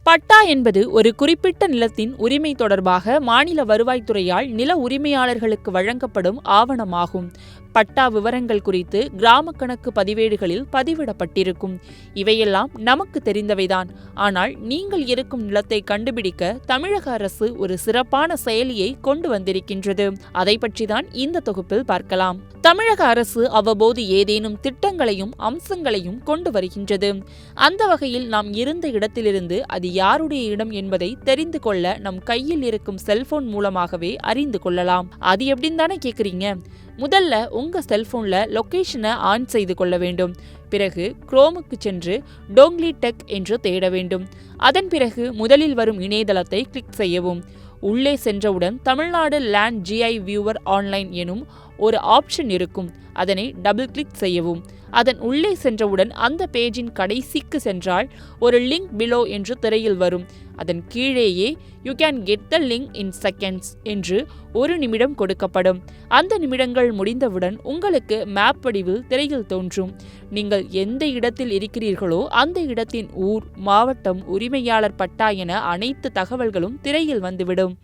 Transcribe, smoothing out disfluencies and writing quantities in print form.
பட்டா என்பது ஒரு குறிப்பிட்ட நிலத்தின் உரிமை தொடர்பாக மாநில வருவாய்த்துறையால் நில உரிமையாளர்களுக்கு வழங்கப்படும் ஆவணமாகும். பட்டா விவரங்கள் குறித்து கிராம கணக்கு பதிவேடுகளில் பதிவிடப்பட்டிருக்கும். இவையெல்லாம் நமக்கு தெரிந்தவைதான். ஆனால் நீங்கள் இருக்கும் நிலத்தை கண்டுபிடிக்க தமிழக அரசு ஒரு சிறப்பான செயலியை கொண்டு வந்திருக்கின்றது. அதை பற்றிதான் இந்த தொகுப்பில் பார்க்கலாம். தமிழக அரசு அவ்வப்போது ஏதேனும் திட்டங்களையும் அம்சங்களையும் கொண்டு வருகின்றது. அந்த வகையில் நாம் இருந்த இடத்திலிருந்து அது யாருடைய இடம் என்பதை தெரிந்து கொள்ள நம் கையில் இருக்கும் செல்போன் மூலமாகவே அறிந்து கொள்ளலாம். அது எப்படின்னு தானே கேக்குறீங்க? முதல்ல உங்க செல்போன்ல லொகேஷனை ஆன் செய்து கொள்ள வேண்டும். பிறகு குரோமுக்கு சென்று டோங்லி டெக் என்று தேட வேண்டும். அதன் பிறகு முதலில் வரும் இணையதளத்தை கிளிக் செய்யவும். உள்ளே சென்றவுடன் Tamil Nadu land GI viewer online எனும் ஒரு ஆப்ஷன் இருக்கும். அதனை டபுள் கிளிக் செய்யவும். அதன் உள்ளே சென்றவுடன் அந்த பேஜின் கடைசிக்கு சென்றால் ஒரு லிங்க் பிலோ என்று திரையில் வரும். அதன் கீழேயே you can get the link in seconds என்று 1 நிமிடம் கொடுக்கப்படும். அந்த நிமிடங்கள் முடிந்தவுடன் உங்களுக்கு மேப் வடிவில் திரையில் தோன்றும். நீங்கள் எந்த இடத்தில் இருக்கிறீர்களோ அந்த இடத்தின் ஊர், மாவட்டம், உரிமையாளர் பட்டா என அனைத்து தகவல்களும் திரையில் வந்துவிடும்.